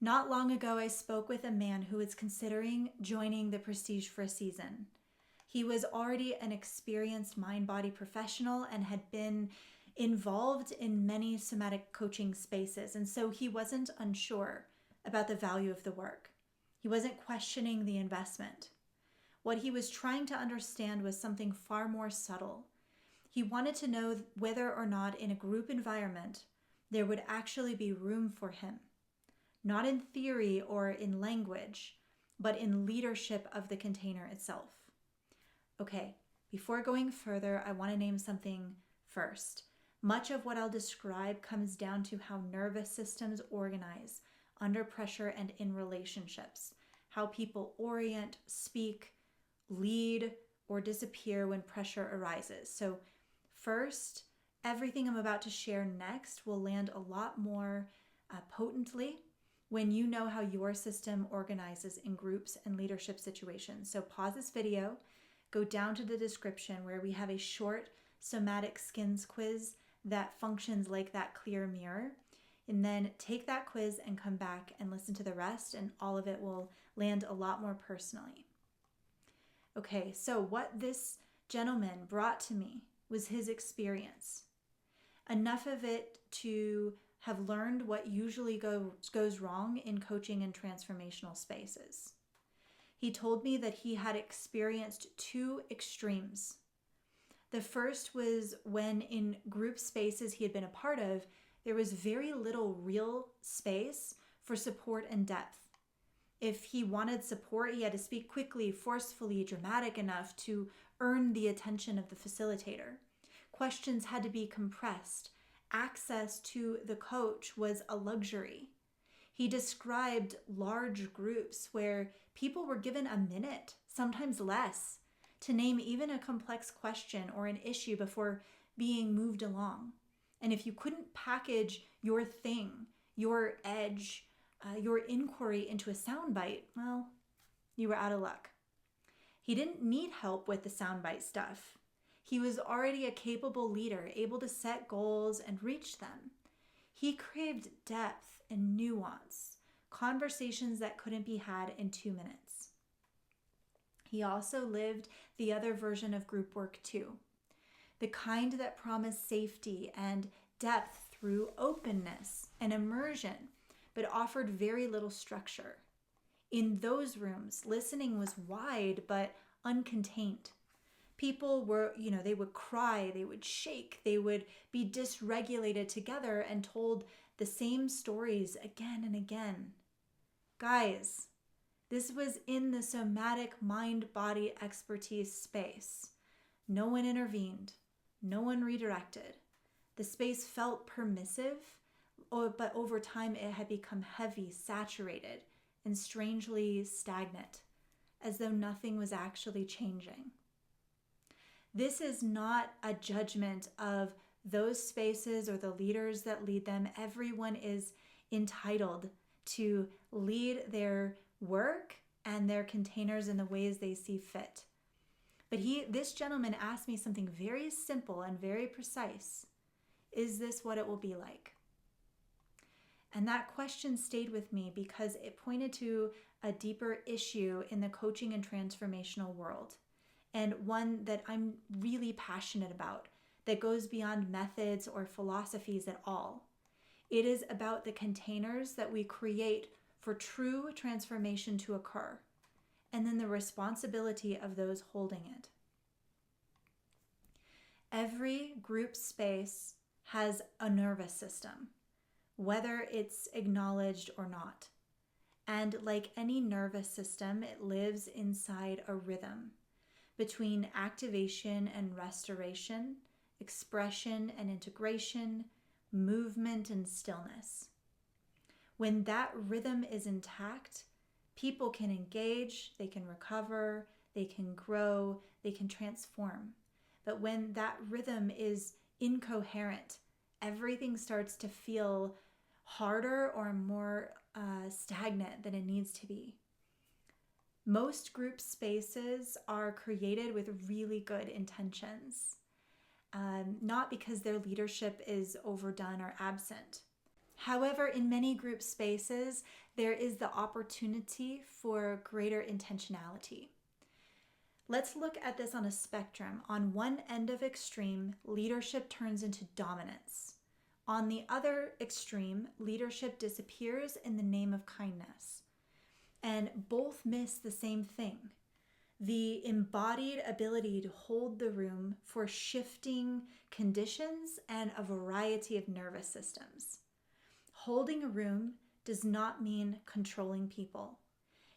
Not long ago, I spoke with a man who was considering joining the Prestige for a season. He was already an experienced mind-body professional and had been involved in many somatic coaching spaces, and so he wasn't unsure about the value of the work. He wasn't questioning the investment. What he was trying to understand was something far more subtle. He wanted to know whether or not in a group environment there would actually be room for him. Not in theory or in language, but in leadership of the container itself. Okay, before going further, I want to name something first. Much of what I'll describe comes down to how nervous systems organize under pressure and in relationships, how people orient, speak, lead, or disappear when pressure arises. So first, everything I'm about to share next will land a lot more potently when you know how your system organizes in groups and leadership situations. So pause this video, go down to the description where we have a short somatic skills quiz that functions like that clear mirror, and then take that quiz and come back and listen to the rest, and all of it will land a lot more personally. Okay, so what this gentleman brought to me was his experience. Enough of it to have learned what usually goes wrong in coaching and transformational spaces. He told me that he had experienced two extremes. The first was when in group spaces he had been a part of, there was very little real space for support and depth. If he wanted support, he had to speak quickly, forcefully, dramatic enough to earn the attention of the facilitator. Questions had to be compressed. Access to the coach was a luxury. He described large groups where people were given a minute, sometimes less, to name even a complex question or an issue before being moved along. And if you couldn't package your thing, your edge, your inquiry into a soundbite, well, you were out of luck. He didn't need help with the soundbite stuff. He was already a capable leader, able to set goals and reach them. He craved depth and nuance, conversations that couldn't be had in 2 minutes. He also lived the other version of group work too, the kind that promised safety and depth through openness and immersion, but offered very little structure. In those rooms, listening was wide but uncontained. People were, they would cry, they would shake, they would be dysregulated together and told the same stories again and again. Guys, this was in the somatic mind-body expertise space. No one intervened. No one redirected. The space felt permissive, but over time it had become heavy, saturated, and strangely stagnant, as though nothing was actually changing. This is not a judgment of those spaces or the leaders that lead them. Everyone is entitled to lead their work and their containers in the ways they see fit. But this gentleman asked me something very simple and very precise. Is this what it will be like? And that question stayed with me because it pointed to a deeper issue in the coaching and transformational world, and one that I'm really passionate about, that goes beyond methods or philosophies at all. It is about the containers that we create for true transformation to occur, and then the responsibility of those holding it. Every group space has a nervous system, whether it's acknowledged or not. And like any nervous system, it lives inside a rhythm between activation and restoration, expression and integration, movement and stillness. When that rhythm is intact, people can engage, they can recover, they can grow, they can transform. But when that rhythm is incoherent, everything starts to feel harder or more stagnant than it needs to be. Most group spaces are created with really good intentions, not because their leadership is overdone or absent. However, in many group spaces, there is the opportunity for greater intentionality. Let's look at this on a spectrum. On one end of extreme, leadership turns into dominance. On the other extreme, leadership disappears in the name of kindness. And both miss the same thing: the embodied ability to hold the room for shifting conditions and a variety of nervous systems. Holding a room does not mean controlling people.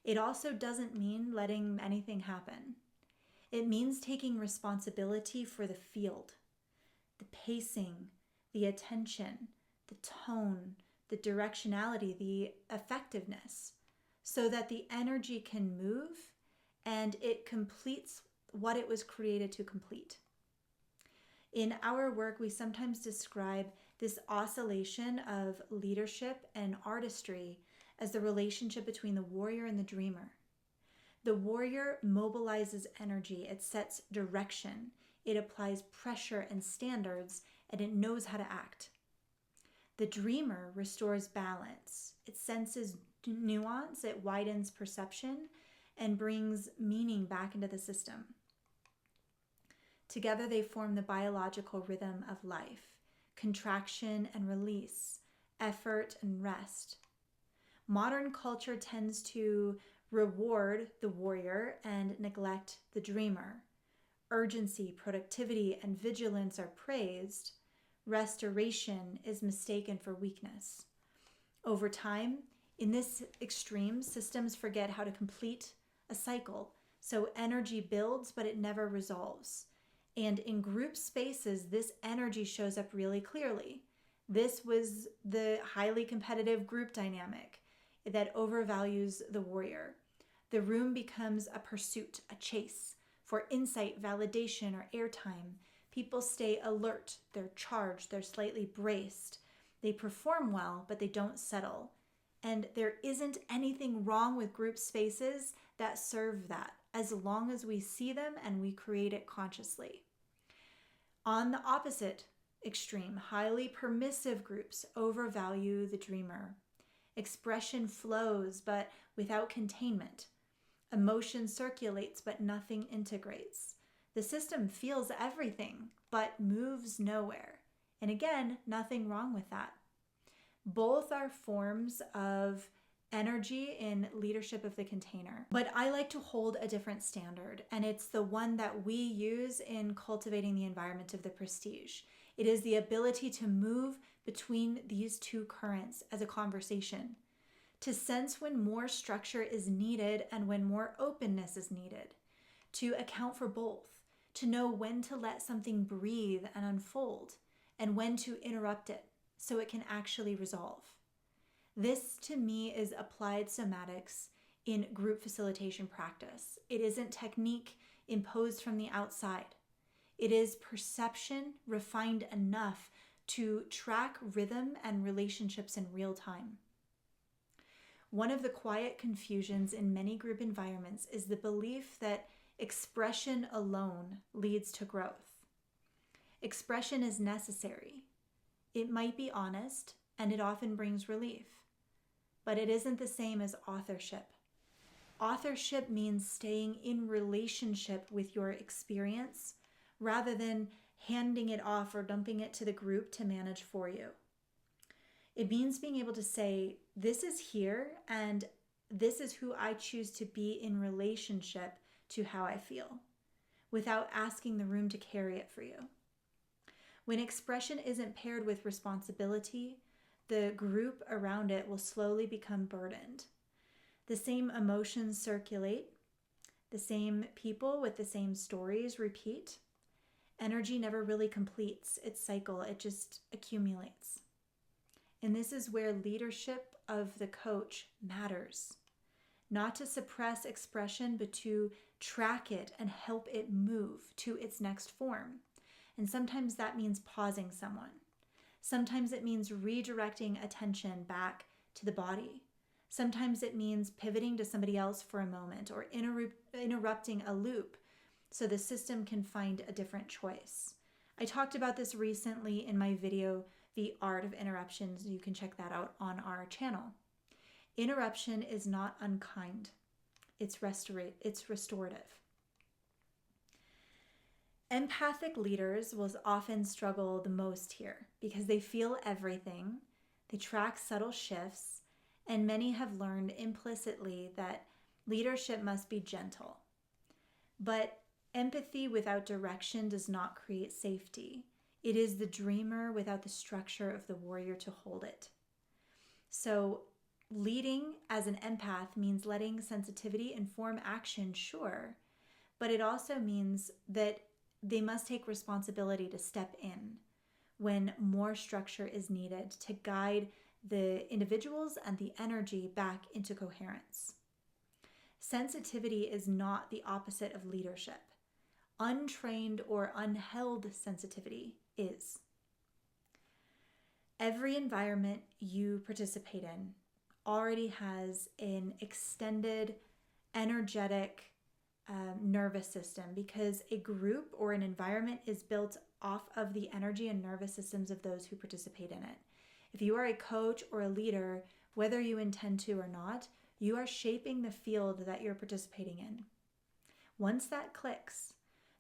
It also doesn't mean letting anything happen. It means taking responsibility for the field, the pacing, the attention, the tone, the directionality, the effectiveness, so that the energy can move and it completes what it was created to complete. In our work, we sometimes describe this oscillation of leadership and artistry as the relationship between the warrior and the dreamer. The warrior mobilizes energy, it sets direction, it applies pressure and standards, and it knows how to act. The dreamer restores balance, it senses nuance, it widens perception, and brings meaning back into the system. Together they form the biological rhythm of life: contraction and release, effort and rest. Modern culture tends to reward the warrior and neglect the dreamer. Urgency, productivity, and vigilance are praised. Restoration is mistaken for weakness. Over time, in this extreme, systems forget how to complete a cycle, so energy builds, but it never resolves. And in group spaces, this energy shows up really clearly. This was the highly competitive group dynamic that overvalues the warrior. The room becomes a pursuit, a chase for insight, validation, or airtime. People stay alert, they're charged, they're slightly braced. They perform well, but they don't settle. And there isn't anything wrong with group spaces that serve that, as long as we see them and we create it consciously. On the opposite extreme, highly permissive groups overvalue the dreamer. Expression flows, but without containment. Emotion circulates, but nothing integrates. The system feels everything, but moves nowhere. And again, nothing wrong with that. Both are forms of energy in leadership of the container. But I like to hold a different standard, and it's the one that we use in cultivating the environment of the prestige. It is the ability to move between these two currents as a conversation, to sense when more structure is needed and when more openness is needed, to account for both, to know when to let something breathe and unfold, and when to interrupt it so it can actually resolve. This, to me, is applied somatics in group facilitation practice. It isn't technique imposed from the outside. It is perception refined enough to track rhythm and relationships in real time. One of the quiet confusions in many group environments is the belief that expression alone leads to growth. Expression is necessary. It might be honest, and it often brings relief. But it isn't the same as authorship. Authorship means staying in relationship with your experience rather than handing it off or dumping it to the group to manage for you. It means being able to say, this is here and this is who I choose to be in relationship to how I feel, without asking the room to carry it for you. When expression isn't paired with responsibility, the group around it will slowly become burdened. The same emotions circulate, the same people with the same stories repeat. Energy never really completes its cycle, it just accumulates. And this is where leadership of the coach matters. Not to suppress expression, but to track it and help it move to its next form. And sometimes that means pausing someone. Sometimes it means redirecting attention back to the body. Sometimes it means pivoting to somebody else for a moment or interrupting a loop so the system can find a different choice. I talked about this recently in my video, The Art of Interruptions. You can check that out on our channel. Interruption is not unkind. It's restorative. Empathic leaders will often struggle the most here because they feel everything, they track subtle shifts, and many have learned implicitly that leadership must be gentle. But empathy without direction does not create safety. It is the dreamer without the structure of the warrior to hold it. So leading as an empath means letting sensitivity inform action, sure, but it also means that they must take responsibility to step in when more structure is needed to guide the individuals and the energy back into coherence. Sensitivity is not the opposite of leadership. Untrained or unheld sensitivity is. Every environment you participate in already has an extended, energetic nervous system, because a group or an environment is built off of the energy and nervous systems of those who participate in it. If you are a coach or a leader, whether you intend to or not, you are shaping the field that you're participating in. Once that clicks,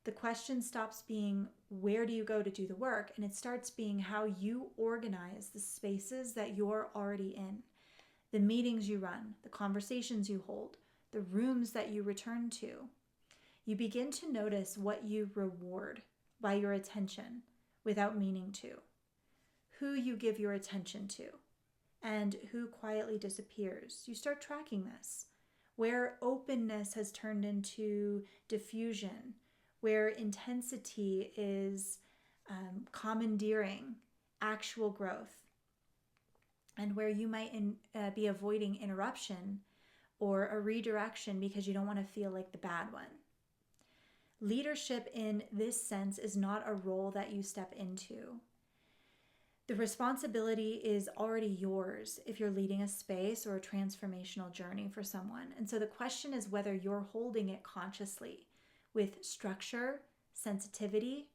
the question stops being where do you go to do the work, and it starts being how you organize the spaces that you're already in, the meetings you run, the conversations you hold, the rooms that you return to. You begin to notice what you reward by your attention without meaning to, who you give your attention to, and who quietly disappears. You start tracking this, where openness has turned into diffusion, where intensity is commandeering actual growth, and where you might be avoiding interruption or a redirection because you don't want to feel like the bad one. Leadership in this sense is not a role that you step into. The responsibility is already yours if you're leading a space or a transformational journey for someone. And so the question is whether you're holding it consciously with structure, sensitivity,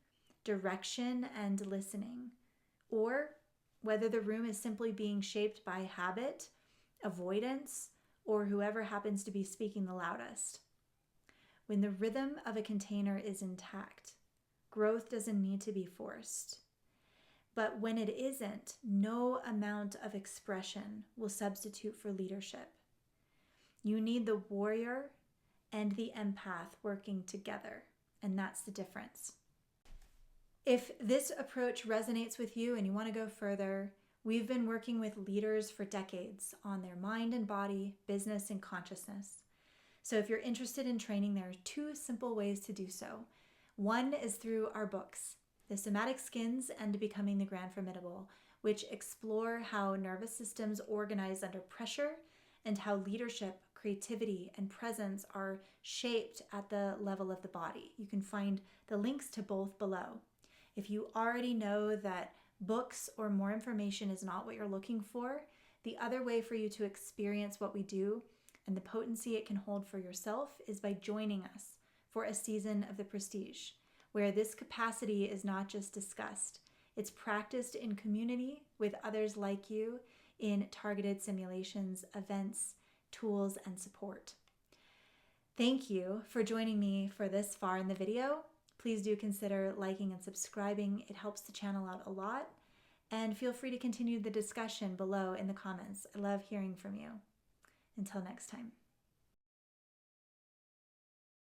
direction, and listening, or whether the room is simply being shaped by habit, avoidance, or whoever happens to be speaking the loudest. When the rhythm of a container is intact, growth doesn't need to be forced. But when it isn't, no amount of expression will substitute for leadership. You need the warrior and the empath working together, and that's the difference. If this approach resonates with you and you want to go further, we've been working with leaders for decades on their mind and body, business, and consciousness. So if you're interested in training, there are 2 simple ways to do so. One is through our books, The Somatic Skins and Becoming the Grand Formidable, which explore how nervous systems organize under pressure and how leadership, creativity, and presence are shaped at the level of the body. You can find the links to both below. If you already know that books or more information is not what you're looking for, the other way for you to experience what we do and the potency it can hold for yourself is by joining us for a season of the Prestige, where this capacity is not just discussed, it's practiced in community with others like you in targeted simulations, events, tools, and support. Thank you for joining me for this far in the video. Please do consider liking and subscribing. It helps the channel out a lot. And feel free to continue the discussion below in the comments. I love hearing from you. Until next time.